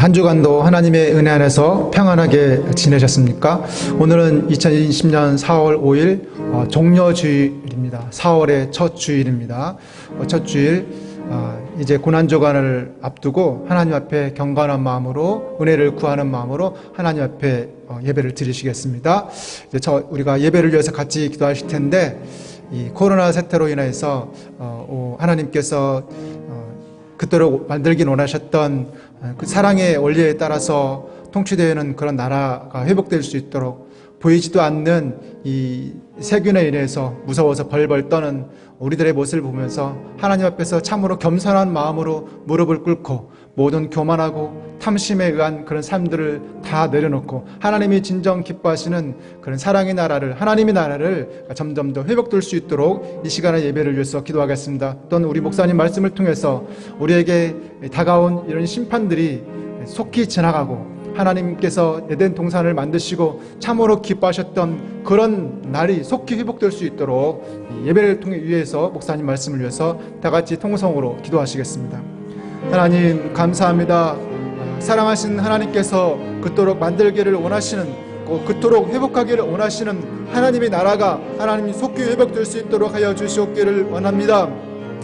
한 주간도 하나님의 은혜 안에서 평안하게 지내셨습니까? 오늘은 2020년 4월 5일 종려주일입니다. 4월의 첫 주일입니다. 첫 주일 이제 고난주간을 앞두고 하나님 앞에 경건한 마음으로 은혜를 구하는 마음으로 하나님 앞에 예배를 드리시겠습니다. 이제 우리가 예배를 위해서 같이 기도하실 텐데 이 코로나 사태로 인해서 하나님께서 그토록 만들긴 원하셨던 그 사랑의 원리에 따라서 통치되는 그런 나라가 회복될 수 있도록 보이지도 않는 이 세균에 인해서 무서워서 벌벌 떠는 우리들의 모습을 보면서 하나님 앞에서 참으로 겸손한 마음으로 무릎을 꿇고 모든 교만하고 탐심에 의한 그런 삶들을 다 내려놓고 하나님이 진정 기뻐하시는 그런 사랑의 나라를, 하나님의 나라를 점점 더 회복될 수 있도록 이 시간의 예배를 위해서 기도하겠습니다. 또는 우리 목사님 말씀을 통해서 우리에게 다가온 이런 심판들이 속히 지나가고 하나님께서 에덴 동산을 만드시고 참으로 기뻐하셨던 그런 날이 속히 회복될 수 있도록 예배를 통해 위해서 목사님 말씀을 위해서 다 같이 통성으로 기도하시겠습니다. 하나님 감사합니다. 사랑하신 하나님께서 그토록 만들기를 원하시는, 그토록 회복하기를 원하시는 하나님의 나라가 하나님이 속히 회복될 수 있도록 하여 주시옵기를 원합니다.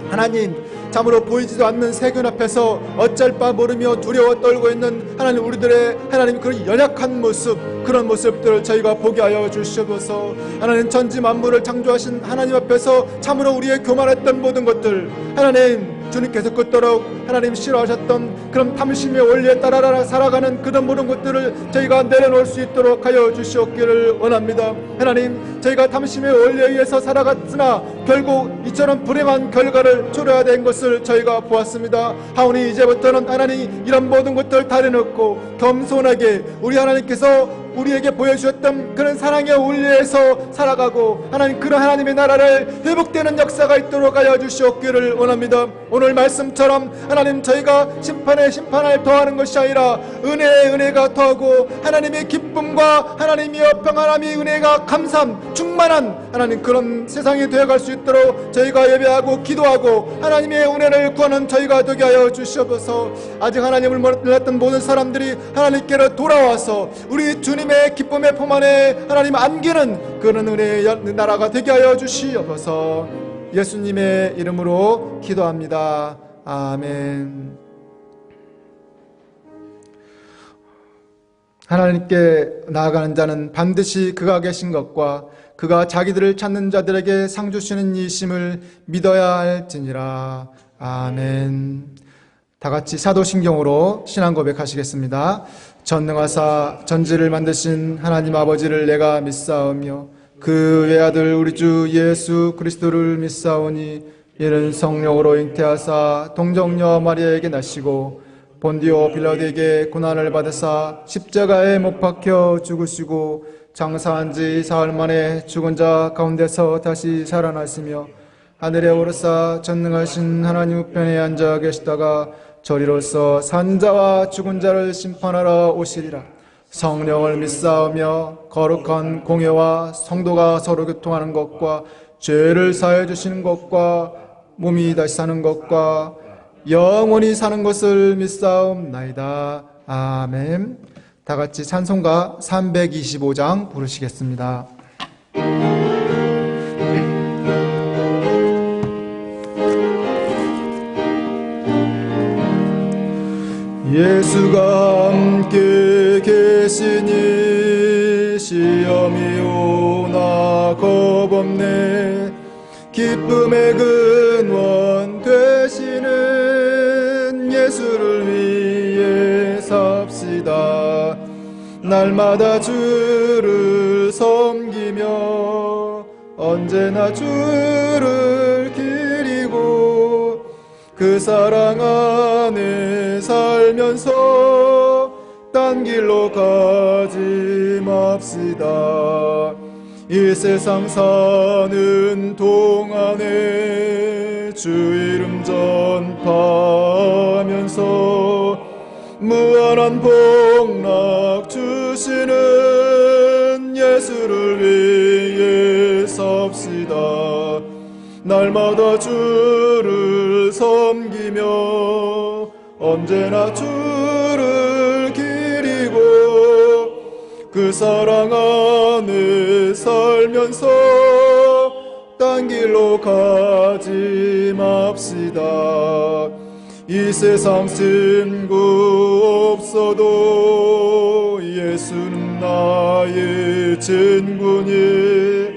하나님 참으로 보이지도 않는 세균 앞에서 어쩔 바 모르며 두려워 떨고 있는 하나님 우리들의 하나님 그런 연약한 모습, 그런 모습들을 저희가 보게 하여 주시옵소서. 하나님 천지 만물을 창조하신 하나님 앞에서 참으로 우리의 교만했던 모든 것들, 하나님 주님께서 그토록 하나님 싫어하셨던 그런 탐심의 원리에 따라 살아가는 그런 모든 것들을 저희가 내려놓을 수 있도록 하여 주시옵기를 원합니다. 하나님 저희가 탐심의 원리에 의해서 살아갔으나 결국 이처럼 불행한 결과를 초래해야 된 것을 저희가 보았습니다. 하오니 이제부터는 하나님 이런 모든 것들을 다 내려놓고 겸손하게 우리 하나님께서 우리에게 보여주셨던 그런 사랑의 원리에서 살아가고 하나님 그런 하나님의 나라를 회복되는 역사가 있도록 하여 주시옵기를 원합니다. 오늘 말씀처럼 하나님 저희가 심판에 심판을 더하는 것이 아니라 은혜에 은혜가 더하고 하나님의 기쁨과 하나님의 평안함이 은혜가 감사함 충만한 하나님 그런 세상이 되어갈 수 있도록 저희가 예배하고 기도하고 하나님의 은혜를 구하는 저희가 되게 하여 주시옵소서. 아직 하나님을 몰랐던 모든 사람들이 하나님께로 돌아와서 우리 주님의 기쁨의 품 안에 하나님 안기는 그런 은혜의 나라가 되게 하여 주시옵소서. 예수님의 이름으로 기도합니다. 아멘. 하나님께 나아가는 자는 반드시 그가 계신 것과 그가 자기들을 찾는 자들에게 상 주시는 이심을 믿어야 할지니라. 아멘. 다 같이 사도신경으로 신앙 고백하시겠습니다. 전능하사 전지를 만드신 하나님 아버지를 내가 믿사오며 그 외아들 우리 주 예수 그리스도를 믿사오니 이는 성령으로 잉태하사 동정녀 마리아에게 나시고 본디오 빌라도에게 고난을 받으사 십자가에 못 박혀 죽으시고 장사한 지 사흘 만에 죽은 자 가운데서 다시 살아나시며 하늘에 오르사 전능하신 하나님 우편에 앉아 계시다가 저리로서 산 자와 죽은 자를 심판하러 오시리라. 성령을 믿사오며 거룩한 공예와 성도가 서로 교통하는 것과 죄를 사해 주시는 것과 몸이 다시 사는 것과 영원히 사는 것을 믿사옵나이다. 아멘. 다 같이 찬송가 325장 부르시겠습니다. 예수가 함께 계시니 시험이 오나 겁없네. 기쁨의 근원 되시는 예수를 위해 삽시다. 날마다 주를 섬기며 언제나 주를 기리고 그 사랑 안에 살면서 딴 길로 가지 맙시다. 이 세상 사는 동안에 주 이름 전파하면서 무한한 복락 주시는 예수를 위해 섭시다. 날마다 주를 섬기며 언제나 주를 기리고 그 사랑 안에 살면서 딴 길로 가지 맙시다. 이 세상 친구 없어도 예수는 나의 친구니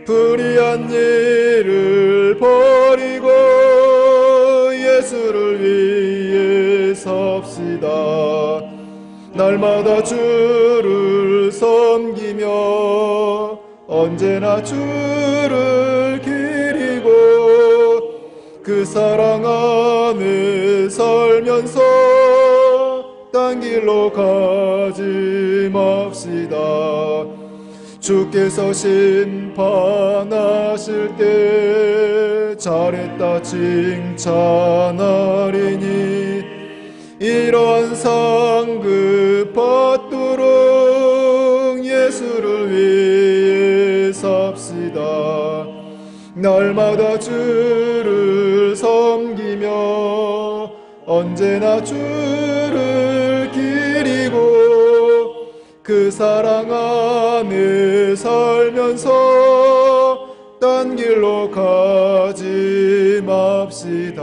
불의한 일을 버리고 예수를 위해 섭시다. 날마다 주를 섬기며 언제나 주를 기리고 그 사랑 안에 살면서 딴 길로 가지 맙시다. 주께서 심판하실 때 잘했다 칭찬하리니 이러한 상급 받도록 예수를 위해 삽시다. 날마다 주를 섬기며 언제나 주를 기리고 그 사랑 안에 살면서 딴 길로 가지 맙시다.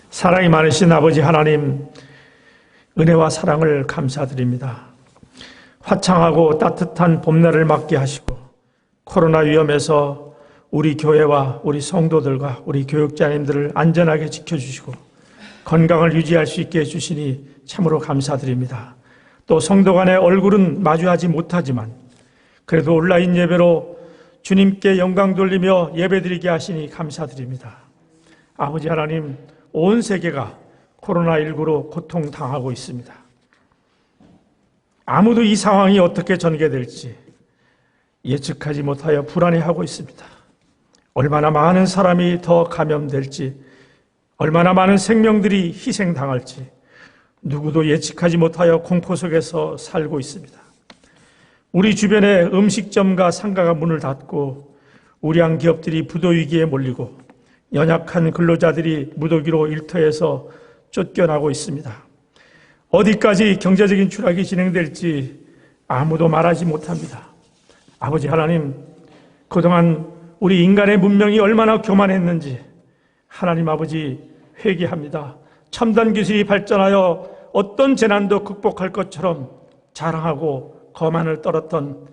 사랑이 많으신 아버지 하나님, 은혜와 사랑을 감사드립니다. 화창하고 따뜻한 봄날을 맞게 하시고 코로나 위험에서 우리 교회와 우리 성도들과 우리 교육자님들을 안전하게 지켜주시고 건강을 유지할 수 있게 해주시니 참으로 감사드립니다. 또 성도 간의 얼굴은 마주하지 못하지만 그래도 온라인 예배로 주님께 영광 돌리며 예배드리게 하시니 감사드립니다. 아버지 하나님, 온 세계가 코로나19로 고통당하고 있습니다. 아무도 이 상황이 어떻게 전개될지 예측하지 못하여 불안해하고 있습니다. 얼마나 많은 사람이 더 감염될지, 얼마나 많은 생명들이 희생당할지 누구도 예측하지 못하여 공포 속에서 살고 있습니다. 우리 주변에 음식점과 상가가 문을 닫고 우량 기업들이 부도위기에 몰리고 연약한 근로자들이 무더기로 일터에서 쫓겨나고 있습니다. 어디까지 경제적인 추락이 진행될지 아무도 말하지 못합니다. 아버지 하나님, 그동안 우리 인간의 문명이 얼마나 교만했는지 하나님 아버지 회개합니다. 첨단 기술이 발전하여 어떤 재난도 극복할 것처럼 자랑하고 거만을 떨었던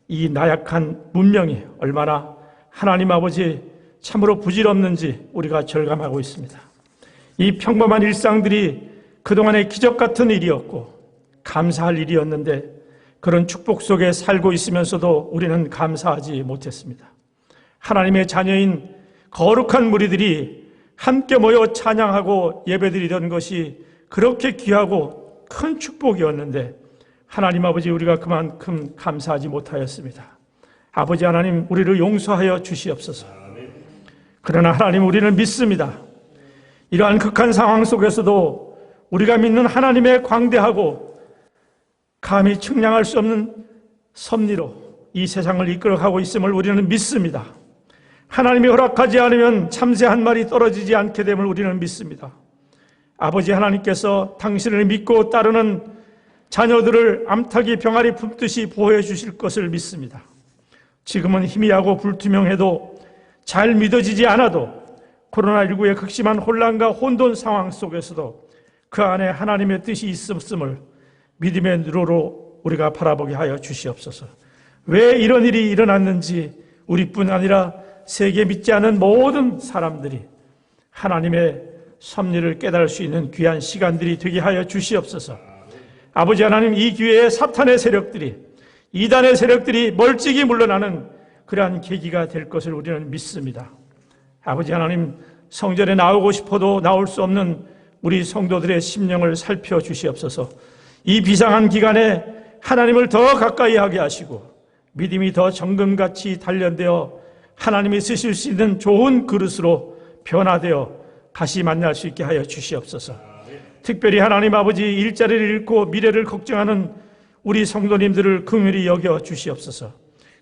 이 나약한 문명이 얼마나 하나님 아버지 참으로 부질없는지 우리가 절감하고 있습니다. 이 평범한 일상들이 그동안의 기적 같은 일이었고 감사할 일이었는데 그런 축복 속에 살고 있으면서도 우리는 감사하지 못했습니다. 하나님의 자녀인 거룩한 무리들이 함께 모여 찬양하고 예배드리던 것이 그렇게 귀하고 큰 축복이었는데 하나님 아버지, 우리가 그만큼 감사하지 못하였습니다. 아버지 하나님, 우리를 용서하여 주시옵소서. 그러나 하나님, 우리는 믿습니다. 이러한 극한 상황 속에서도 우리가 믿는 하나님의 광대하고 감히 측량할 수 없는 섭리로 이 세상을 이끌어가고 있음을 우리는 믿습니다. 하나님이 허락하지 않으면 참새 한 마리 떨어지지 않게 됨을 우리는 믿습니다. 아버지 하나님께서 당신을 믿고 따르는 자녀들을 암탉이 병아리 품듯이 보호해 주실 것을 믿습니다. 지금은 희미하고 불투명해도 잘 믿어지지 않아도 코로나19의 극심한 혼란과 혼돈 상황 속에서도 그 안에 하나님의 뜻이 있음을 믿음의 눈으로 우리가 바라보게 하여 주시옵소서. 왜 이런 일이 일어났는지 우리뿐 아니라 세계 믿지 않는 모든 사람들이 하나님의 섭리를 깨달을 수 있는 귀한 시간들이 되게 하여 주시옵소서. 아버지 하나님, 이 기회에 사탄의 세력들이, 이단의 세력들이 멀찍이 물러나는 그러한 계기가 될 것을 우리는 믿습니다. 아버지 하나님, 성전에 나오고 싶어도 나올 수 없는 우리 성도들의 심령을 살펴주시옵소서. 이 비상한 기간에 하나님을 더 가까이 하게 하시고 믿음이 더 정금같이 단련되어 하나님이 쓰실 수 있는 좋은 그릇으로 변화되어 다시 만날 수 있게 하여 주시옵소서. 특별히 하나님 아버지, 일자리를 잃고 미래를 걱정하는 우리 성도님들을 긍휼히 여겨 주시옵소서.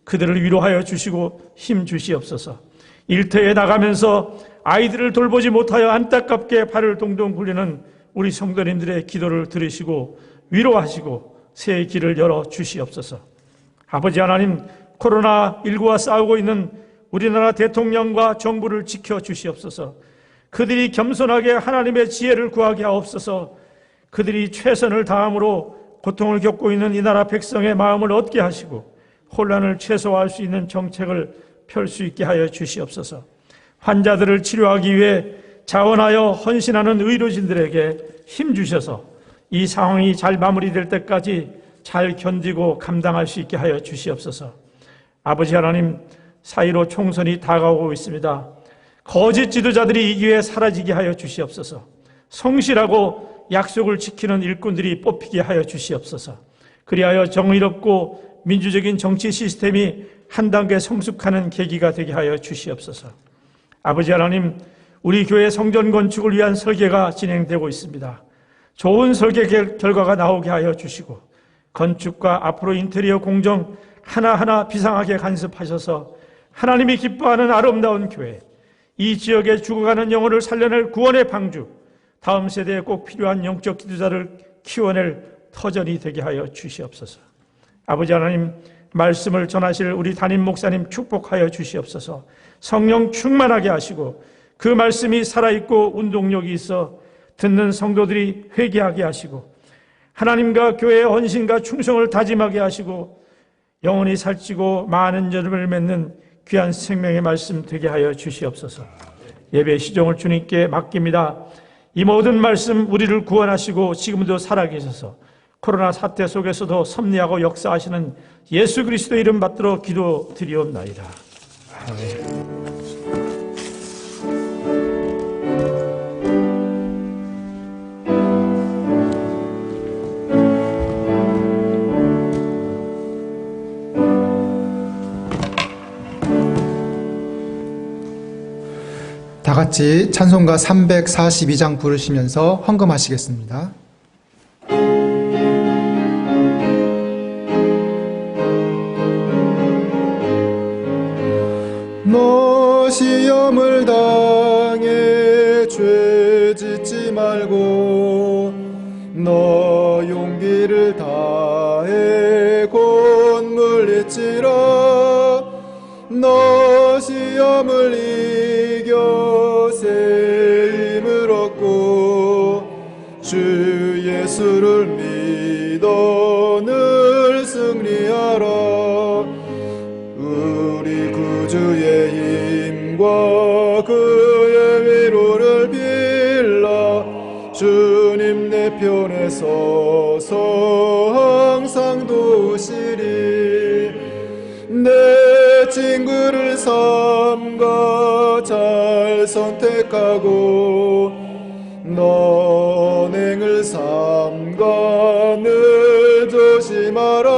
그들을 위로하여 주시고 힘 주시옵소서. 일터에 나가면서 아이들을 돌보지 못하여 안타깝게 발을 동동 굴리는 우리 성도님들의 기도를 들으시고 위로하시고 새 길을 열어 주시옵소서. 아버지 하나님, 코로나19와 싸우고 있는 우리나라 대통령과 정부를 지켜 주시옵소서. 그들이 겸손하게 하나님의 지혜를 구하게 하옵소서. 그들이 최선을 다함으로 고통을 겪고 있는 이 나라 백성의 마음을 얻게 하시고 혼란을 최소화할 수 있는 정책을 펼 수 있게 하여 주시옵소서. 환자들을 치료하기 위해 자원하여 헌신하는 의료진들에게 힘 주셔서 이 상황이 잘 마무리될 때까지 잘 견디고 감당할 수 있게 하여 주시옵소서. 아버지 하나님, 4.15 총선이 다가오고 있습니다. 거짓 지도자들이 이 기회에 사라지게 하여 주시옵소서. 성실하고 약속을 지키는 일꾼들이 뽑히게 하여 주시옵소서. 그리하여 정의롭고 민주적인 정치 시스템이 한 단계 성숙하는 계기가 되게 하여 주시옵소서. 아버지 하나님, 우리 교회 성전 건축을 위한 설계가 진행되고 있습니다. 좋은 설계 결과가 나오게 하여 주시고 건축과 앞으로 인테리어 공정 하나하나 비상하게 간섭하셔서 하나님이 기뻐하는 아름다운 교회, 이 지역에 죽어가는 영혼을 살려낼 구원의 방주, 다음 세대에 꼭 필요한 영적 기도자를 키워낼 터전이 되게 하여 주시옵소서. 아버지 하나님, 말씀을 전하실 우리 담임 목사님 축복하여 주시옵소서. 성령 충만하게 하시고 그 말씀이 살아있고 운동력이 있어 듣는 성도들이 회개하게 하시고 하나님과 교회의 헌신과 충성을 다짐하게 하시고 영원히 살찌고 많은 열매를 맺는 귀한 생명의 말씀 되게 하여 주시옵소서. 예배 시종을 주님께 맡깁니다. 이 모든 말씀 우리를 구원하시고 지금도 살아계셔서 코로나 사태 속에서도 섭리하고 역사하시는 예수 그리스도 이름 받들어 기도드리옵나이다. 아멘. 다 같이 찬송가 342장 부르시면서 헌금하시겠습니다. 너 시험을 당해 죄 짓지 말고 너 용기를 다해 곧 물리치라. 너 시험을 이겨 새 힘을 얻고 주 예수를 믿어 늘 승리하라. 우리 구주의 힘과 그의 위로를 빌라. 주님 내 편에 서서 항상 도우시리. 내 친구를 삼가 잘 선택하고 너 언행을 삼가 늘 조심하라.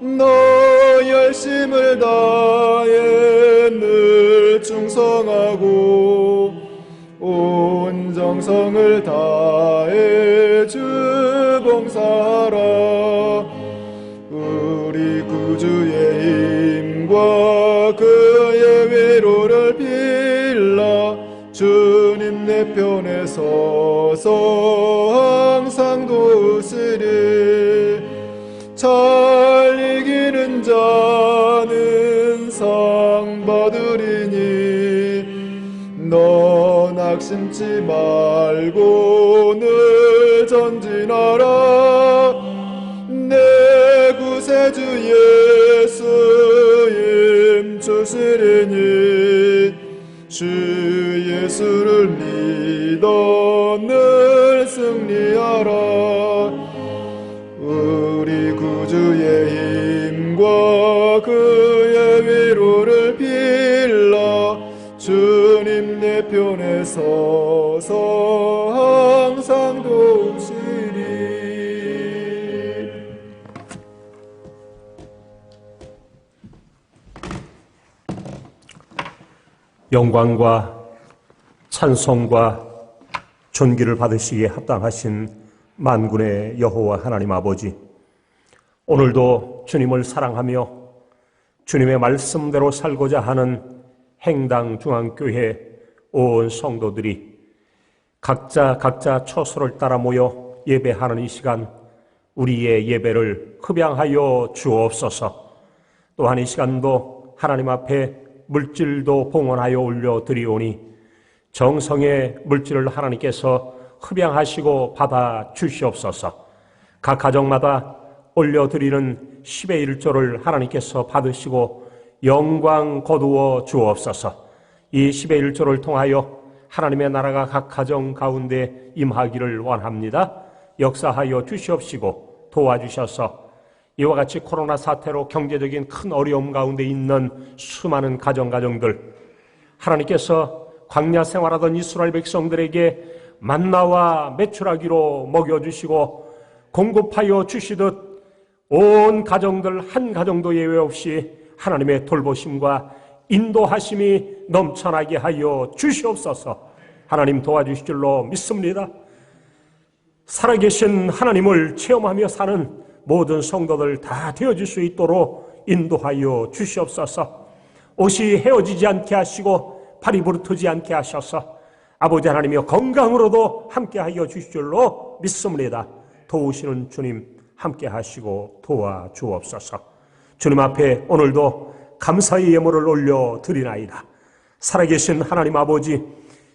너 열심을 다해 늘 충성 정성을 다해 주 봉사하라. 우리 구주의 힘과 그의 위로를 빌라. 주님 내 편에 서서 항상 도우시리. 잘 이기는 자는 상 받으리니 너 낙심치 말고 늘 전진하라. 내 구세주 예수 힘주시리니 주 예수를 믿어 늘 승리하라. 우리 구주의 힘과 그의 위로를 빌라. 주님 내 편에 서서 항상 도우시리. 영광과 찬송과 존귀를 받으시기에 합당하신 만군의 여호와 하나님 아버지, 오늘도 주님을 사랑하며 주님의 말씀대로 살고자 하는 행당 중앙교회 온 성도들이 각자 처소를 따라 모여 예배하는 이 시간, 우리의 예배를 흡양하여 주옵소서. 또한 이 시간도 하나님 앞에 물질도 봉헌하여 올려드리오니 정성의 물질을 하나님께서 흡양하시고 받아 주시옵소서. 각 가정마다 올려드리는 10의 1조를 하나님께서 받으시고 영광 거두어 주옵소서. 이 10의 1조를 통하여 하나님의 나라가 각 가정 가운데 임하기를 원합니다. 역사하여 주시옵시고 도와주셔서 이와 같이 코로나 사태로 경제적인 큰 어려움 가운데 있는 수많은 가정들, 하나님께서 광야 생활하던 이스라엘 백성들에게 만나와 메추라기로 먹여주시고 공급하여 주시듯 온 가정들 한 가정도 예외 없이 하나님의 돌보심과 인도하심이 넘쳐나게 하여 주시옵소서. 하나님 도와주실 줄로 믿습니다. 살아계신 하나님을 체험하며 사는 모든 성도들 다 되어질 수 있도록 인도하여 주시옵소서. 옷이 헤어지지 않게 하시고 발이 부르트지 않게 하셔서 아버지 하나님이여 건강으로도 함께하여 주실 줄로 믿습니다. 도우시는 주님 함께 하시고 도와주옵소서. 주님 앞에 오늘도 감사의 예물을 올려드리나이다. 살아계신 하나님 아버지,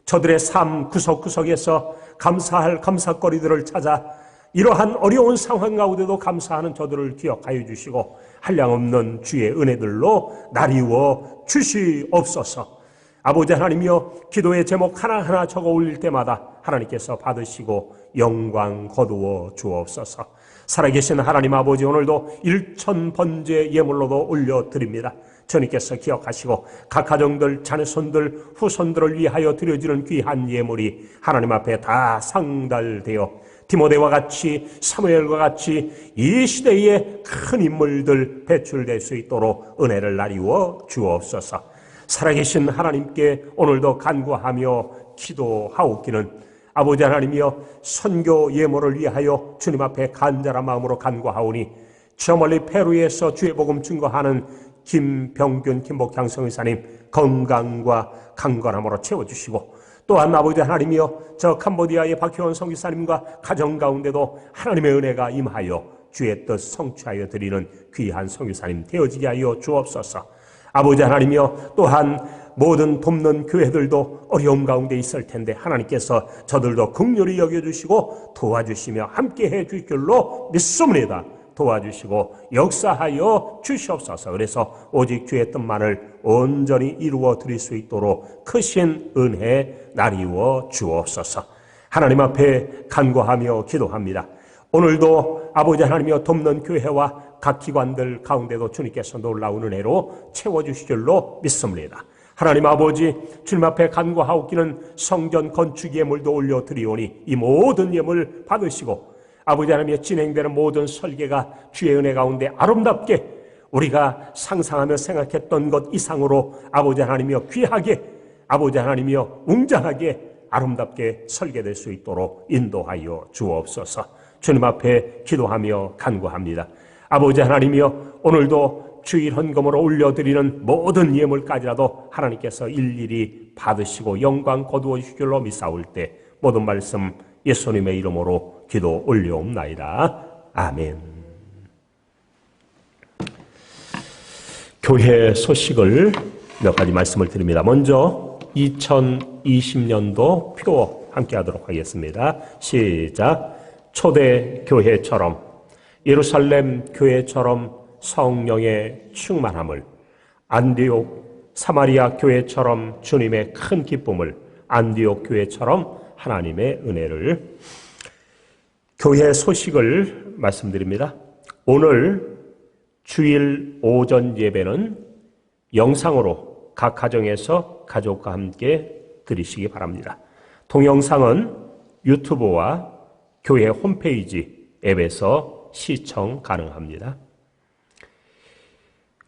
저들의 삶 구석구석에서 감사할 감사거리들을 찾아 이러한 어려운 상황 가운데도 감사하는 저들을 기억하여 주시고 한량없는 주의 은혜들로 나리워 주시옵소서. 아버지 하나님이여, 기도의 제목 하나하나 적어 올릴 때마다 하나님께서 받으시고 영광 거두어 주옵소서. 살아계신 하나님 아버지, 오늘도 1000번째 예물로도 올려드립니다. 주님께서 기억하시고 각 가정들, 자녀손들, 후손들을 위하여 드려지는 귀한 예물이 하나님 앞에 다 상달되어 디모데와 같이, 사무엘과 같이 이 시대에 큰 인물들 배출될 수 있도록 은혜를 나리워 주옵소서. 살아계신 하나님께 오늘도 간구하며 기도하옵기는 아버지 하나님이여, 선교 예물을 위하여 주님 앞에 간절한 마음으로 간구하오니 저 멀리 페루에서 주의 복음 증거하는 김병균 김복향 성의사님 건강과 강건함으로 채워주시고, 또한 아버지 하나님이여, 저 캄보디아의 박효원 성기사님과 가정 가운데도 하나님의 은혜가 임하여 주의 뜻 성취하여 드리는 귀한 성기사님 되어지게 하여 주옵소서. 아버지 하나님이여, 또한 모든 돕는 교회들도 어려움 가운데 있을 텐데 하나님께서 저들도 긍휼히 여겨주시고 도와주시며 함께해 주실 줄로 믿습니다. 도와주시고 역사하여 주시옵소서. 그래서 오직 주의 뜻만을 온전히 이루어 드릴 수 있도록 크신 은혜 나리워 주옵소서. 하나님 앞에 간구하며 기도합니다. 오늘도 아버지 하나님이여, 돕는 교회와 각 기관들 가운데도 주님께서 놀라운 은혜로 채워주실 줄로 믿습니다. 하나님 아버지, 주님 앞에 간구하옵기는 성전 건축 예물도 올려드리오니 이 모든 예물 받으시고 아버지 하나님의 진행되는 모든 설계가 주의 은혜 가운데 아름답게 우리가 상상하며 생각했던 것 이상으로 아버지 하나님이여 귀하게, 아버지 하나님이여 웅장하게 아름답게 설계될 수 있도록 인도하여 주옵소서. 주님 앞에 기도하며 간구합니다. 아버지 하나님이여, 오늘도 주일 헌금으로 올려드리는 모든 예물까지라도 하나님께서 일일이 받으시고 영광 거두어 주실 줄로 믿사올 때 모든 말씀 예수님의 이름으로 기도 올려옵나이다. 아멘. 교회 소식을 몇 가지 말씀을 드립니다. 먼저 2020년도 표 함께 하도록 하겠습니다. 시작. 초대 교회처럼, 예루살렘 교회처럼 성령의 충만함을, 안디옥 사마리아 교회처럼 주님의 큰 기쁨을, 안디옥 교회처럼 하나님의 은혜를. 교회 소식을 말씀드립니다. 오늘 주일 오전 예배는 영상으로 각 가정에서 가족과 함께 드리시기 바랍니다. 동영상은 유튜브와 교회 홈페이지 앱에서 시청 가능합니다.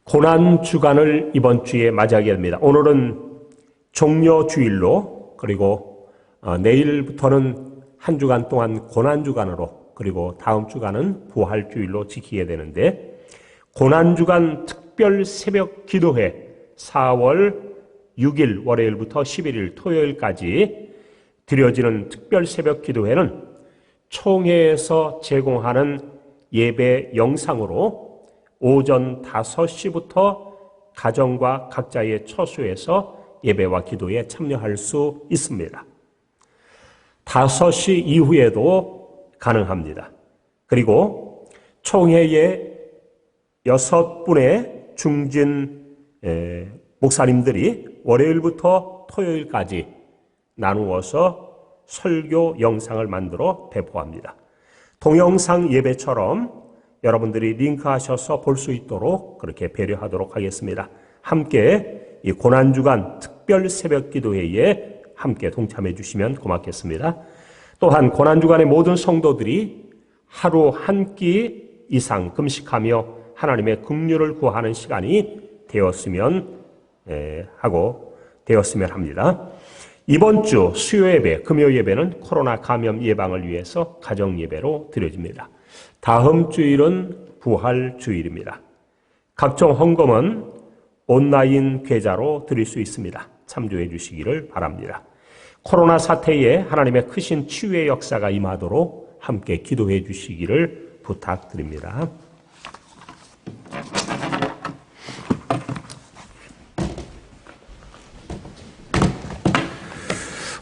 고난주간을 이번 주에 맞이하게 됩니다. 오늘은 종려주일로, 그리고 내일부터는 한 주간 동안 고난주간으로, 그리고 다음 주간은 부활주일로 지키게 되는데, 고난주간 특별 새벽 기도회 4월 6일 월요일부터 11일 토요일까지 드려지는 특별 새벽 기도회는 총회에서 제공하는 예배 영상으로 오전 5시부터 가정과 각자의 처소에서 예배와 기도에 참여할 수 있습니다. 5시 이후에도 가능합니다. 그리고 총회에 6분의 중진 목사님들이 월요일부터 토요일까지 나누어서 설교 영상을 만들어 배포합니다. 동영상 예배처럼 여러분들이 링크하셔서 볼 수 있도록 그렇게 배려하도록 하겠습니다. 함께 이 고난주간 특별 새벽 기도회에 함께 동참해 주시면 고맙겠습니다. 또한 고난주간의 모든 성도들이 하루 한 끼 이상 금식하며 하나님의 긍휼을 구하는 시간이 되었으면 합니다. 이번 주 수요 예배, 금요 예배는 코로나 감염 예방을 위해서 가정 예배로 드려집니다. 다음 주일은 부활 주일입니다. 각종 헌금은 온라인 계좌로 드릴 수 있습니다. 참조해 주시기를 바랍니다. 코로나 사태에 하나님의 크신 치유의 역사가 임하도록 함께 기도해 주시기를 부탁드립니다.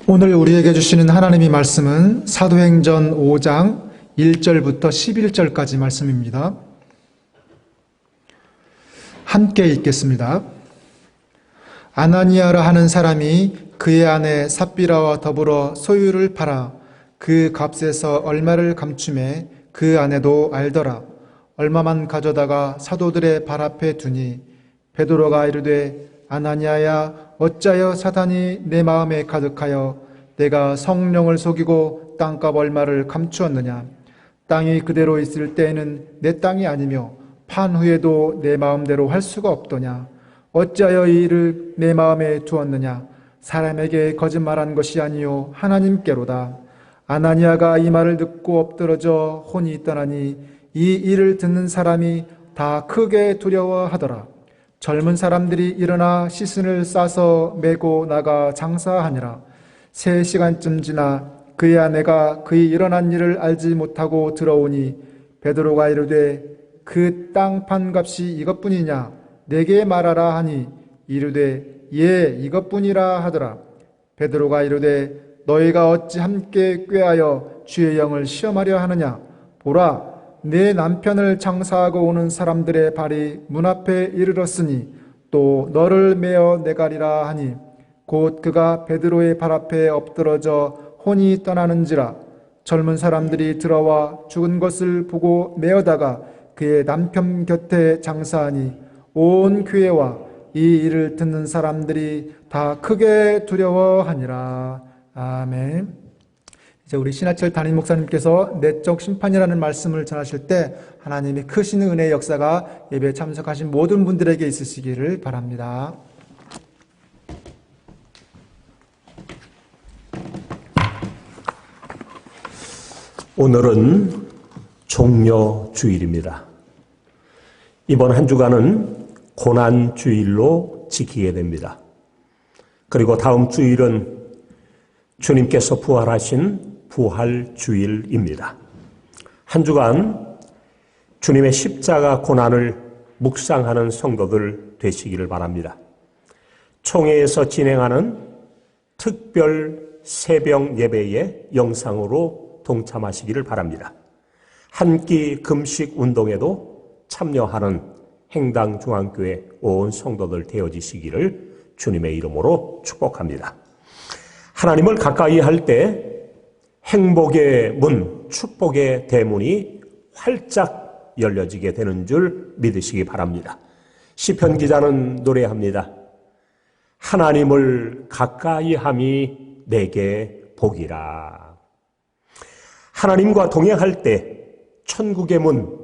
오늘 우리에게 주시는 하나님의 말씀은 사도행전 5장 1절부터 11절까지 말씀입니다. 함께 읽겠습니다. 아나니아라 하는 사람이 그의 아내 삽비라와 더불어 소유를 팔아 그 값에서 얼마를 감춤해 그 아내도 알더라. 얼마만 가져다가 사도들의 발 앞에 두니 베드로가 이르되 아나니아야, 어찌하여 사단이 내 마음에 가득하여 내가 성령을 속이고 땅값 얼마를 감추었느냐. 땅이 그대로 있을 때에는 내 땅이 아니며 판 후에도 내 마음대로 할 수가 없더냐. 어찌하여 이 일을 내 마음에 두었느냐. 사람에게 거짓말한 것이 아니요 하나님께로다. 아나니아가 이 말을 듣고 엎드러져 혼이 떠나니 이 일을 듣는 사람이 다 크게 두려워하더라. 젊은 사람들이 일어나 시신을 싸서 메고 나가 장사하니라. 3시간쯤 지나 그의 아내가 그의 일어난 일을 알지 못하고 들어오니 베드로가 이르되 그 땅 판 값이 이것뿐이냐 내게 말하라 하니 이르되 예 이것뿐이라 하더라. 베드로가 이르되 너희가 어찌 함께 꾀하여 주의 영을 시험하려 하느냐. 보라 내 남편을 장사하고 오는 사람들의 발이 문 앞에 이르렀으니 또 너를 메어 내가리라 하니 곧 그가 베드로의 발 앞에 엎드러져 혼이 떠나는지라. 젊은 사람들이 들어와 죽은 것을 보고 메어다가 그의 남편 곁에 장사하니 온 교회와 이 일을 듣는 사람들이 다 크게 두려워하니라. 아멘. 이제 우리 신하철 담임 목사님께서 내적 심판이라는 말씀을 전하실 때 하나님의 크신 은혜의 역사가 예배에 참석하신 모든 분들에게 있으시기를 바랍니다. 오늘은 종려주일입니다. 이번 한 주간은 고난주일로 지키게 됩니다. 그리고 다음 주일은 주님께서 부활하신 부활주일입니다. 한 주간 주님의 십자가 고난을 묵상하는 성도들 되시기를 바랍니다. 총회에서 진행하는 특별 새벽 예배의 영상으로 동참하시기를 바랍니다. 한 끼 금식 운동에도 참여하는 행당중앙교회 온 성도들 되어지시기를 주님의 이름으로 축복합니다. 하나님을 가까이 할 때 행복의 문, 축복의 대문이 활짝 열려지게 되는 줄 믿으시기 바랍니다. 시편 기자는 노래합니다. 하나님을 가까이 함이 내게 복이라. 하나님과 동행할 때 천국의 문,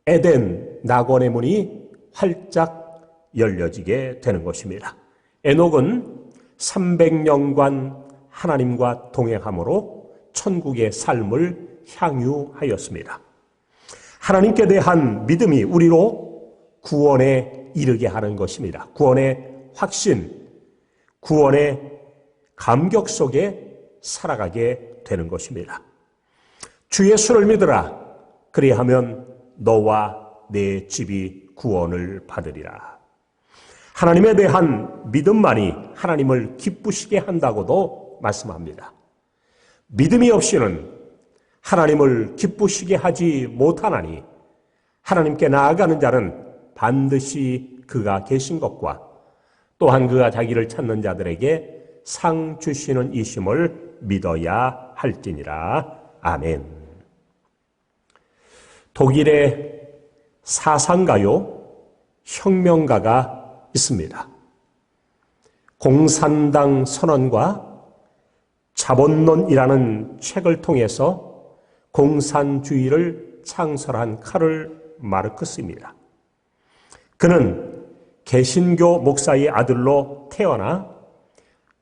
에덴 낙원의 문이 활짝 열려지게 되는 것입니다. 에녹은 300년간 하나님과 동행함으로 천국의 삶을 향유하였습니다. 하나님께 대한 믿음이 우리로 구원에 이르게 하는 것입니다. 구원의 확신, 구원의 감격 속에 살아가게 되는 것입니다. 주 예수를 믿으라. 그리하면 너와 내 집이 구원을 받으리라. 하나님에 대한 믿음만이 하나님을 기쁘시게 한다고도 말씀합니다. 믿음이 없이는 하나님을 기쁘시게 하지 못하나니 하나님께 나아가는 자는 반드시 그가 계신 것과 또한 그가 자기를 찾는 자들에게 상 주시는 이심을 믿어야 할지니라. 아멘. 독일의 사상가요, 혁명가가 있습니다. 공산당 선언과 자본론이라는 책을 통해서 공산주의를 창설한 카를 마르크스입니다. 그는 개신교 목사의 아들로 태어나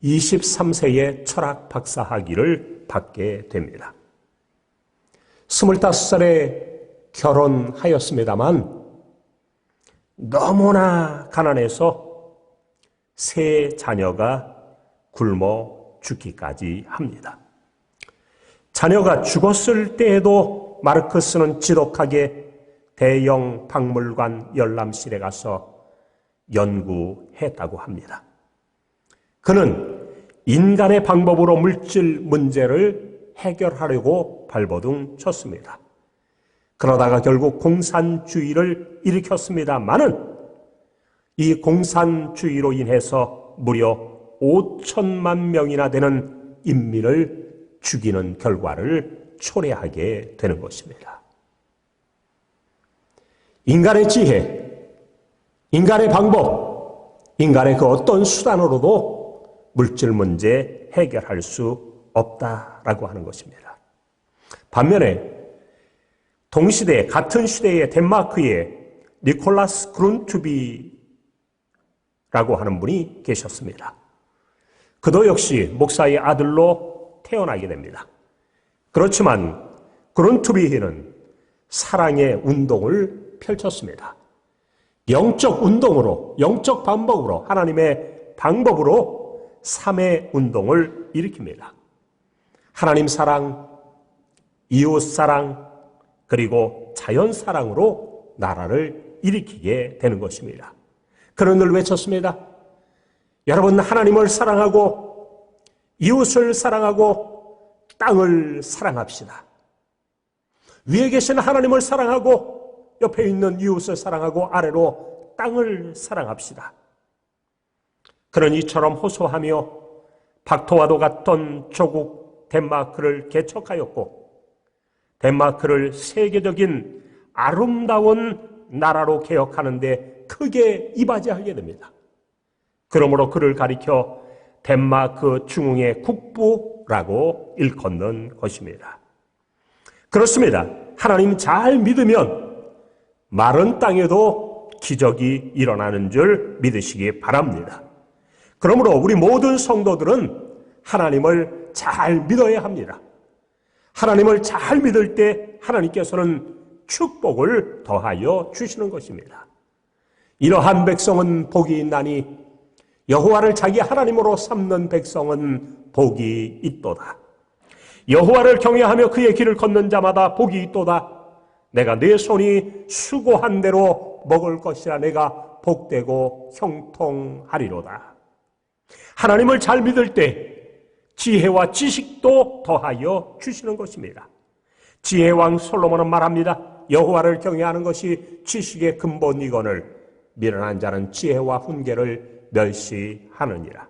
23세에 철학 박사 학위를 받게 됩니다. 25살에 결혼하였습니다만 너무나 가난해서 세 자녀가 굶어 죽기까지 합니다. 자녀가 죽었을 때에도 마르크스는 지독하게 대형 박물관 열람실에 가서 연구했다고 합니다. 그는 인간의 방법으로 물질 문제를 해결하려고 발버둥 쳤습니다. 그러다가 결국 공산주의를 일으켰습니다마는 이 공산주의로 인해서 무려 5천만 명이나 되는 인민을 죽이는 결과를 초래하게 되는 것입니다. 인간의 지혜, 인간의 방법, 인간의 그 어떤 수단으로도 물질 문제 해결할 수 없다라고 하는 것입니다. 반면에 동시대 같은 시대의 덴마크의 니콜라스 그룬투비라고 하는 분이 계셨습니다. 그도 역시 목사의 아들로 태어나게 됩니다. 그렇지만 그룬투비는 사랑의 운동을 펼쳤습니다. 영적 운동으로, 영적 방법으로, 하나님의 방법으로 삶의 운동을 일으킵니다. 하나님 사랑, 이웃 사랑, 그리고 자연 사랑으로 나라를 일으키게 되는 것입니다. 그는 늘 외쳤습니다. 여러분, 하나님을 사랑하고 이웃을 사랑하고 땅을 사랑합시다. 위에 계신 하나님을 사랑하고 옆에 있는 이웃을 사랑하고 아래로 땅을 사랑합시다. 그는 이처럼 호소하며 박토와도 같던 조국 덴마크를 개척하였고 덴마크를 세계적인 아름다운 나라로 개혁하는 데 크게 이바지하게 됩니다. 그러므로 그를 가리켜 덴마크 중흥의 국부라고 일컫는 것입니다. 그렇습니다. 하나님 잘 믿으면 마른 땅에도 기적이 일어나는 줄 믿으시기 바랍니다. 그러므로 우리 모든 성도들은 하나님을 잘 믿어야 합니다. 하나님을 잘 믿을 때 하나님께서는 축복을 더하여 주시는 것입니다. 이러한 백성은 복이 있나니 여호와를 자기 하나님으로 삼는 백성은 복이 있도다. 여호와를 경외하며 그의 길을 걷는 자마다 복이 있도다. 내가 내 손이 수고한 대로 먹을 것이라. 내가 복되고 형통하리로다. 하나님을 잘 믿을 때 지혜와 지식도 더하여 주시는 것입니다. 지혜왕 솔로몬은 말합니다. 여호와를 경외하는 것이 지식의 근본이거늘 미련한 자는 지혜와 훈계를 멸시하느니라.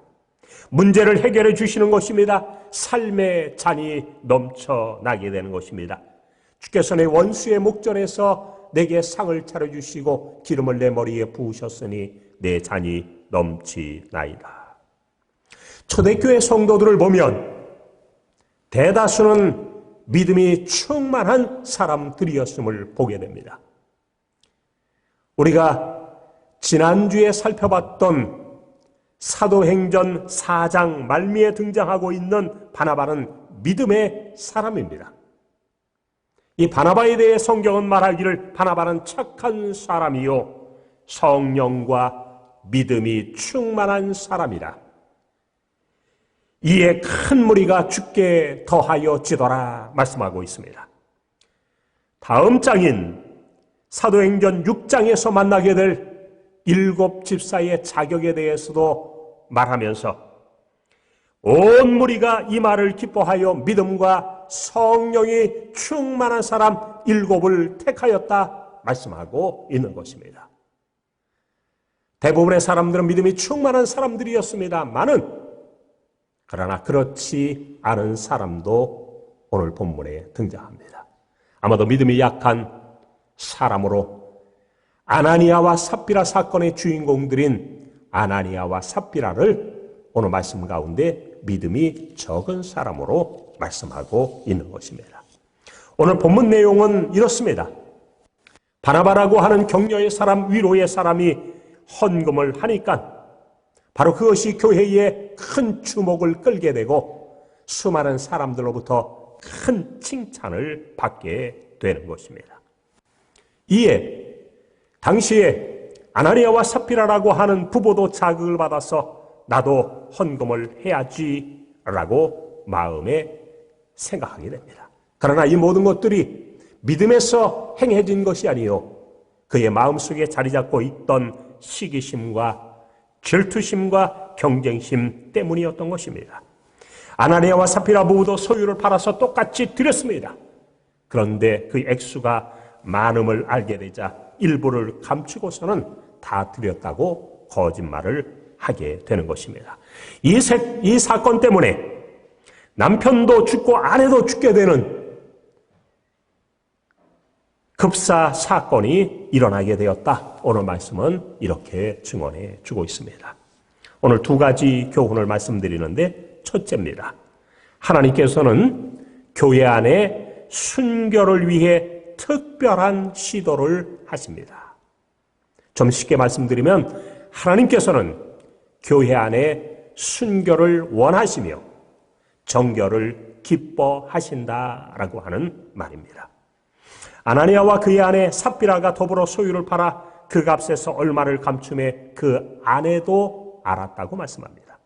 문제를 해결해 주시는 것입니다. 삶의 잔이 넘쳐나게 되는 것입니다. 주께서 내 원수의 목전에서 내게 상을 차려주시고 기름을 내 머리에 부으셨으니 내 잔이 넘치나이다. 초대교회 성도들을 보면 대다수는 믿음이 충만한 사람들이었음을 보게 됩니다. 우리가 지난주에 살펴봤던 사도행전 4장 말미에 등장하고 있는 바나바는 믿음의 사람입니다. 이 바나바에 대해 성경은 말하기를 바나바는 착한 사람이요 성령과 믿음이 충만한 사람이라. 이에 큰 무리가 주께 더하여 지더라 말씀하고 있습니다. 다음 장인 사도행전 6장에서 만나게 될 7 집사의 자격에 대해서도 말하면서 온 무리가 이 말을 기뻐하여 믿음과 성령이 충만한 사람 7을 택하였다 말씀하고 있는 것입니다. 대부분의 사람들은 믿음이 충만한 사람들이었습니다만은 그러나 그렇지 않은 사람도 오늘 본문에 등장합니다. 아마도 믿음이 약한 사람으로 아나니아와 삽비라 사건의 주인공들인 아나니아와 삽비라를 오늘 말씀 가운데 믿음이 적은 사람으로 말씀하고 있는 것입니다. 오늘 본문 내용은 이렇습니다. 바나바라고 하는 격려의 사람, 위로의 사람이 헌금을 하니까 바로 그것이 교회에 큰 주목을 끌게 되고 수많은 사람들로부터 큰 칭찬을 받게 되는 것입니다. 이에 당시에 아나니아와 삽비라라고 하는 부부도 자극을 받아서 나도 헌금을 해야지라고 마음에 생각하게 됩니다. 그러나 이 모든 것들이 믿음에서 행해진 것이 아니요 그의 마음속에 자리 잡고 있던 시기심과 질투심과 경쟁심 때문이었던 것입니다. 아나니아와 삽비라 부부도 소유를 팔아서 똑같이 드렸습니다. 그런데 그 액수가 많음을 알게 되자 일부를 감추고서는 다 드렸다고 거짓말을 하게 되는 것입니다. 이 사건 때문에 남편도 죽고 아내도 죽게 되는 급사 사건이 일어나게 되었다. 오늘 말씀은 이렇게 증언해 주고 있습니다. 오늘 2가지 교훈을 말씀드리는데 첫째입니다. 하나님께서는 교회 안에 순교를 위해 특별한 시도를 하십니다. 좀 쉽게 말씀드리면 하나님께서는 교회 안에 순교를 원하시며 정결을 기뻐하신다라고 하는 말입니다. 아나니아와 그의 아내 삽비라가 더불어 소유를 팔아 그 값에서 얼마를 감춤해 그 아내도 알았다고 말씀합니다.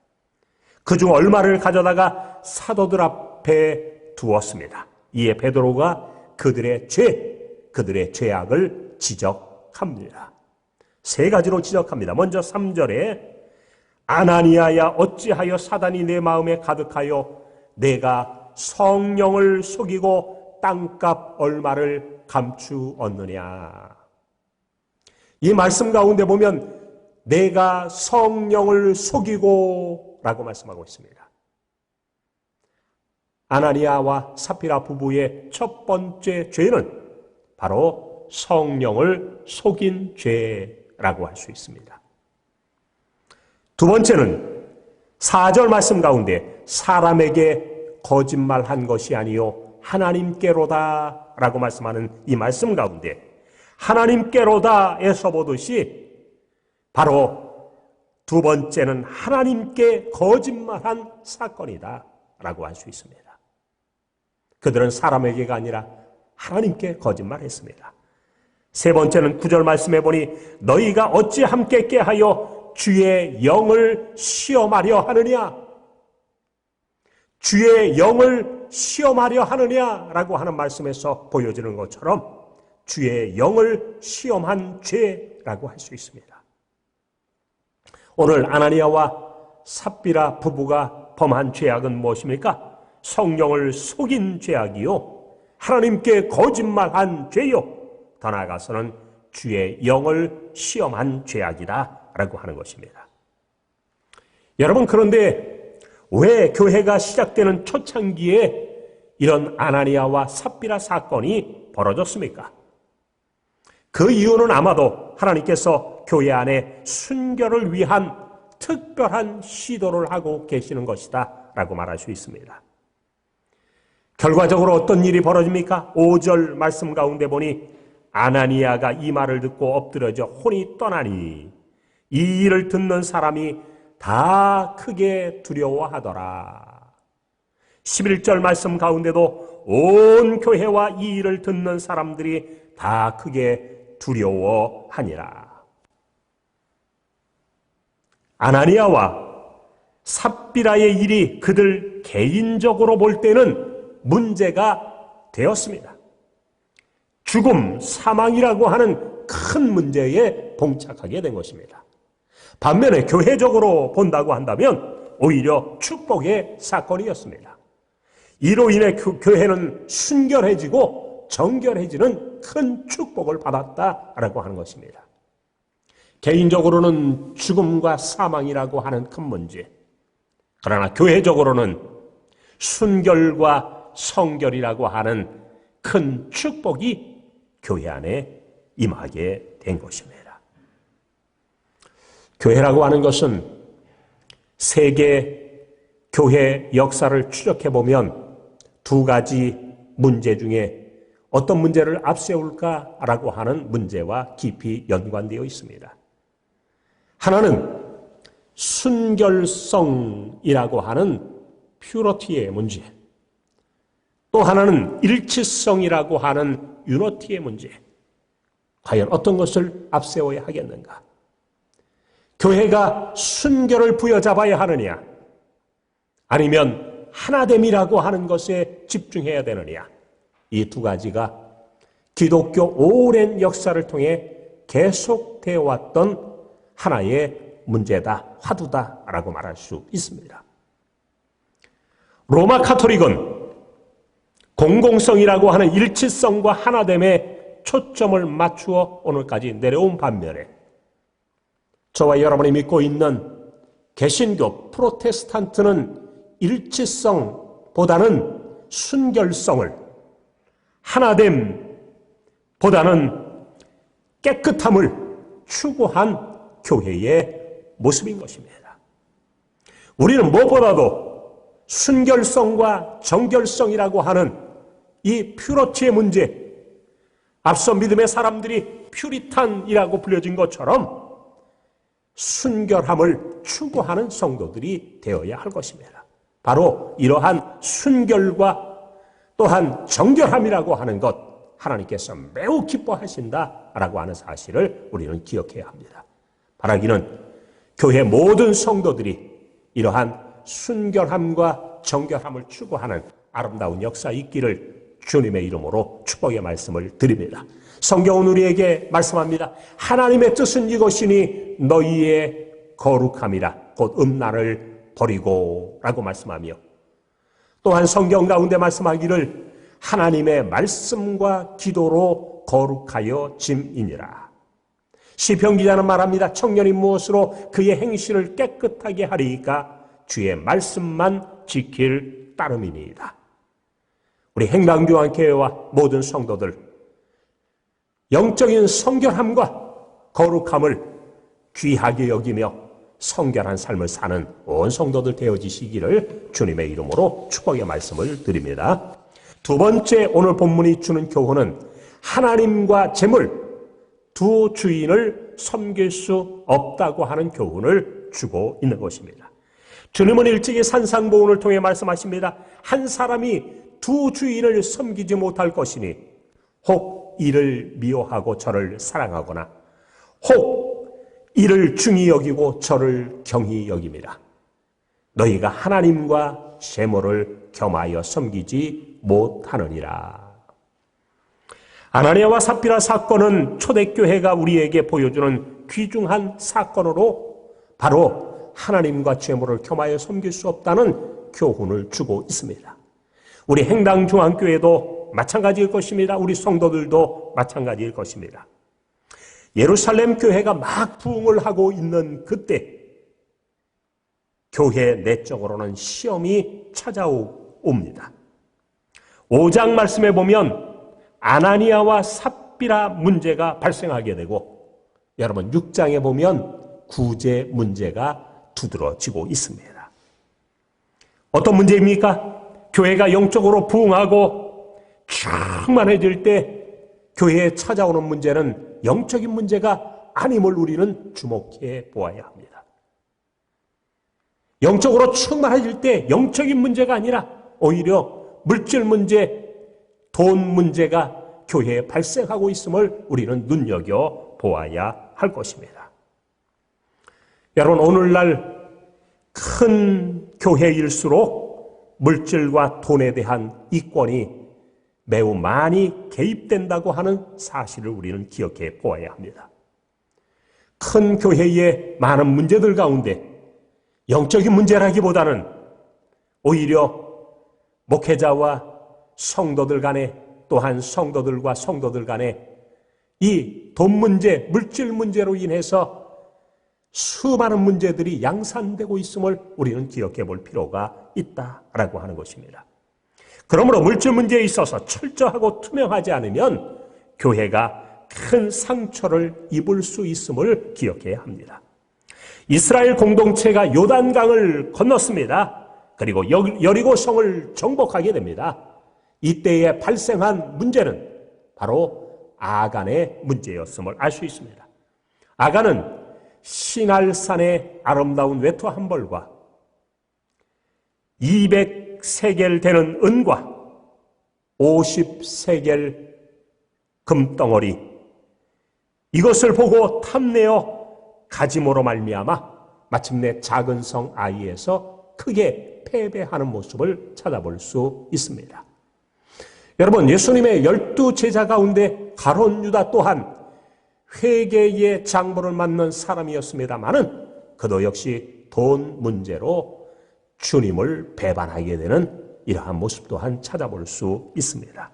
그중 얼마를 가져다가 사도들 앞에 두었습니다. 이에 베드로가 그들의 죄악을 지적합니다. 3가지로 지적합니다. 먼저 3절에 아나니아야 어찌하여 사단이 내 마음에 가득하여 내가 성령을 속이고 땅값 얼마를 감추었느냐. 이 말씀 가운데 보면 내가 성령을 속이고 라고 말씀하고 있습니다. 아나니아와 삽비라 부부의 첫 번째 죄는 바로 성령을 속인 죄라고 할 수 있습니다. 두 번째는 4절 말씀 가운데 사람에게 거짓말한 것이 아니요 하나님께로다 라고 말씀하는 이 말씀 가운데 하나님께로다에서 보듯이 바로 두 번째는 하나님께 거짓말한 사건이다 라고 할 수 있습니다. 그들은 사람에게가 아니라 하나님께 거짓말했습니다. 세 번째는 9절 말씀해 보니 너희가 어찌 함께 깨하여 주의 영을 시험하려 하느냐? 주의 영을 시험하려 하느냐라고 하는 말씀에서 보여지는 것처럼 주의 영을 시험한 죄라고 할 수 있습니다. 오늘 아나니아와 삽비라 부부가 범한 죄악은 무엇입니까? 성령을 속인 죄악이요, 하나님께 거짓말한 죄요, 더 나아가서는 주의 영을 시험한 죄악이다 라고 하는 것입니다. 여러분, 그런데 왜 교회가 시작되는 초창기에 이런 아나니아와 삽비라 사건이 벌어졌습니까? 그 이유는 아마도 하나님께서 교회 안에 순결을 위한 특별한 시도를 하고 계시는 것이다 라고 말할 수 있습니다. 결과적으로 어떤 일이 벌어집니까? 5절 말씀 가운데 보니 아나니아가 이 말을 듣고 엎드려져 혼이 떠나니 이 일을 듣는 사람이 다 크게 두려워하더라. 11절 말씀 가운데도 온 교회와 이 일을 듣는 사람들이 다 크게 두려워하니라. 아나니아와 삽비라의 일이 그들 개인적으로 볼 때는 문제가 되었습니다. 죽음, 사망이라고 하는 큰 문제에 봉착하게 된 것입니다. 반면에 교회적으로 본다고 한다면 오히려 축복의 사건이었습니다. 이로 인해 교회는 순결해지고 정결해지는 큰 축복을 받았다라고 하는 것입니다. 개인적으로는 죽음과 사망이라고 하는 큰 문제, 그러나 교회적으로는 순결과 성결이라고 하는 큰 축복이 교회 안에 임하게 된 것입니다. 교회라고 하는 것은 세계 교회 역사를 추적해보면 두 가지 문제 중에 어떤 문제를 앞세울까라고 하는 문제와 깊이 연관되어 있습니다. 하나는 순결성이라고 하는 퓨러티의 문제, 또 하나는 일치성이라고 하는 유너티의 문제. 과연 어떤 것을 앞세워야 하겠는가? 교회가 순결을 부여잡아야 하느냐? 아니면 하나됨이라고 하는 것에 집중해야 되느냐? 이 두 가지가 기독교 오랜 역사를 통해 계속되어 왔던 하나의 문제다, 화두다라고 말할 수 있습니다. 로마 카톨릭은 공공성이라고 하는 일치성과 하나됨에 초점을 맞추어 오늘까지 내려온 반면에 저와 여러분이 믿고 있는 개신교 프로테스탄트는 일치성보다는 순결성을, 하나됨보다는 깨끗함을 추구한 교회의 모습인 것입니다. 우리는 무엇보다도 순결성과 정결성이라고 하는 이 퓨러티의 문제, 앞서 믿음의 사람들이 퓨리탄이라고 불려진 것처럼 순결함을 추구하는 성도들이 되어야 할 것입니다. 바로 이러한 순결과 또한 정결함이라고 하는 것, 하나님께서 매우 기뻐하신다라고 하는 사실을 우리는 기억해야 합니다. 바라기는 교회 모든 성도들이 이러한 순결함과 정결함을 추구하는 아름다운 역사 있기를 주님의 이름으로 축복의 말씀을 드립니다. 성경은 우리에게 말씀합니다. 하나님의 뜻은 이것이니 너희의 거룩함이라, 곧 음란을 버리고 라고 말씀하며, 또한 성경 가운데 말씀하기를 하나님의 말씀과 기도로 거룩하여 짐이니라. 시편 기자는 말합니다. 청년이 무엇으로 그의 행실을 깨끗하게 하리이까? 주의 말씀만 지킬 따름이니이다. 우리 행방교환교회와 모든 성도들, 영적인 성결함과 거룩함을 귀하게 여기며 성결한 삶을 사는 온 성도들 되어지시기를 주님의 이름으로 축복의 말씀을 드립니다. 두 번째, 오늘 본문이 주는 교훈은 하나님과 재물 두 주인을 섬길 수 없다고 하는 교훈을 주고 있는 것입니다. 주님은 일찍이 산상보훈을 통해 말씀하십니다. 한 사람이 두 주인을 섬기지 못할 것이니 혹 이를 미워하고 저를 사랑하거나 혹 이를 중히 여기고 저를 경히 여김이라. 너희가 하나님과 재물을 겸하여 섬기지 못하느니라. 아나니아와 삽비라 사건은 초대교회가 우리에게 보여주는 귀중한 사건으로 바로 하나님과 재물을 겸하여 섬길 수 없다는 교훈을 주고 있습니다. 우리 행당중앙교회도 마찬가지일 것입니다. 우리 성도들도 마찬가지일 것입니다. 예루살렘 교회가 막 부흥을 하고 있는 그때 교회 내적으로는 시험이 찾아옵니다. 5장 말씀에 보면 아나니아와 삽비라 문제가 발생하게 되고, 여러분 6장에 보면 구제 문제가 두드러지고 있습니다. 어떤 문제입니까? 교회가 영적으로 부흥하고 충만해질 때 교회에 찾아오는 문제는 영적인 문제가 아님을 우리는 주목해 보아야 합니다. 영적으로 충만해질 때 영적인 문제가 아니라 오히려 물질 문제, 돈 문제가 교회에 발생하고 있음을 우리는 눈여겨 보아야 할 것입니다. 여러분, 오늘날 큰 교회일수록 물질과 돈에 대한 이권이 매우 많이 개입된다고 하는 사실을 우리는 기억해 보아야 합니다. 큰 교회의 많은 문제들 가운데 영적인 문제라기보다는 오히려 목회자와 성도들 간에, 또한 성도들과 성도들 간에 이 돈 문제, 물질 문제로 인해서 수많은 문제들이 양산되고 있음을 우리는 기억해 볼 필요가 있다라고 하는 것입니다. 그러므로 물질 문제에 있어서 철저하고 투명하지 않으면 교회가 큰 상처를 입을 수 있음을 기억해야 합니다. 이스라엘 공동체가 요단강을 건넜습니다. 그리고 여리고성을 정복하게 됩니다. 이때에 발생한 문제는 바로 아간의 문제였음을 알 수 있습니다. 아간은 시날산의 아름다운 외투 한 벌과 200세겔 되는 은과 50세겔 금덩어리, 이것을 보고 탐내어 가짐으로 말미암아 마침내 작은 성 아이에서 크게 패배하는 모습을 찾아볼 수 있습니다. 여러분, 예수님의 12제자 가운데 가룟 유다 또한 회개의 장부를 맡는 사람이었습니다마는 그도 역시 돈 문제로 주님을 배반하게 되는 이러한 모습 또한 찾아볼 수 있습니다.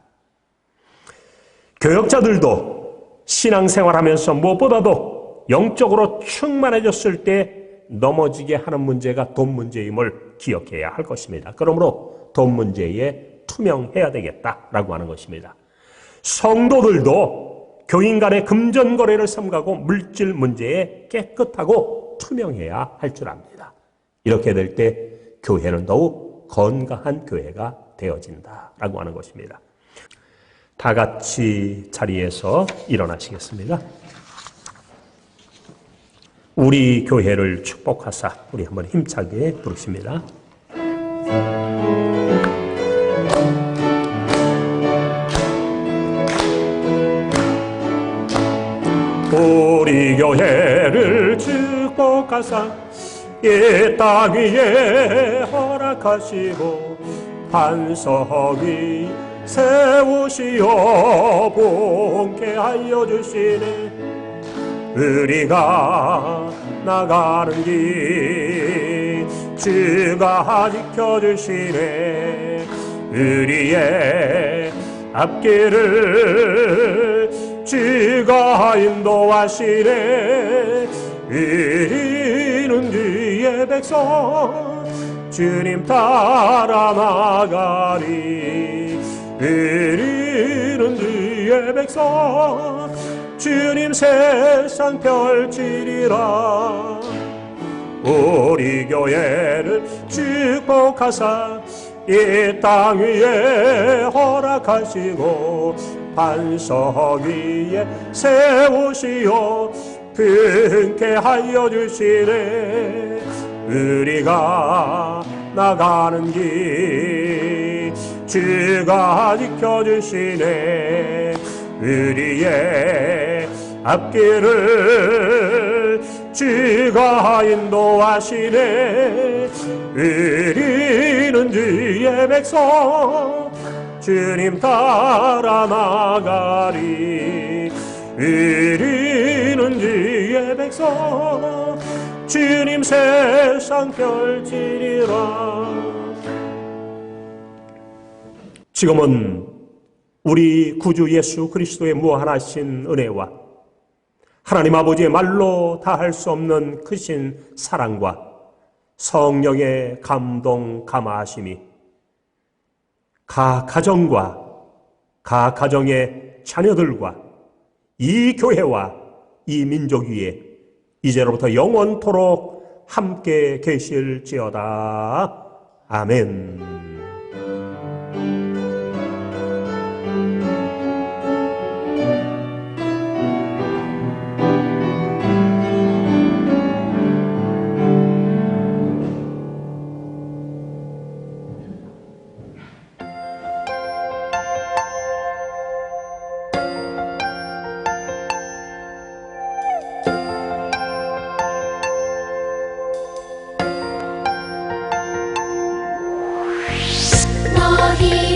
교역자들도 신앙생활하면서 무엇보다도 영적으로 충만해졌을 때 넘어지게 하는 문제가 돈 문제임을 기억해야 할 것입니다. 그러므로 돈 문제에 투명해야 되겠다라고 하는 것입니다. 성도들도 교인 간의 금전거래를 삼가고 물질 문제에 깨끗하고 투명해야 할 줄 압니다. 이렇게 될 때 교회는 더욱 건강한 교회가 되어진다라고 하는 것입니다. 다 같이 자리에서 일어나시겠습니다. 우리 교회를 축복하사, 우리 한번 힘차게 부르십니다. 우리 교회를 축복하사 이 땅 위에 허락하시고 반석 위 세우시어 본케 하여 주시네. 우리가 나가는 길 주가 지켜주시네. 우리의 앞길을 주가 인도하시네. 우리는 주의 백성 주님 따라 나가리. 우리는 주의 백성 주님 세상 펼치리라. 우리 교회를 축복하사 이 땅 위에 허락하시고 반석 위에 세우시어 분케 하여 주시네. 우리가 나가는 길 주가 지켜주시네. 우리의 앞길을 주가 인도하시네. 우리는 주의 백성 주님 따라 나가리. 우리는 주의 백성 주님 세상 펼치리라. 지금은 우리 구주 예수 그리스도의 무한하신 은혜와 하나님 아버지의 말로 다할 수 없는 크신 사랑과 성령의 감동 감화하심이 각 가정과 각 가정의 자녀들과 이 교회와 이 민족 위에 이제로부터 영원토록 함께 계실지어다. 아멘. 너희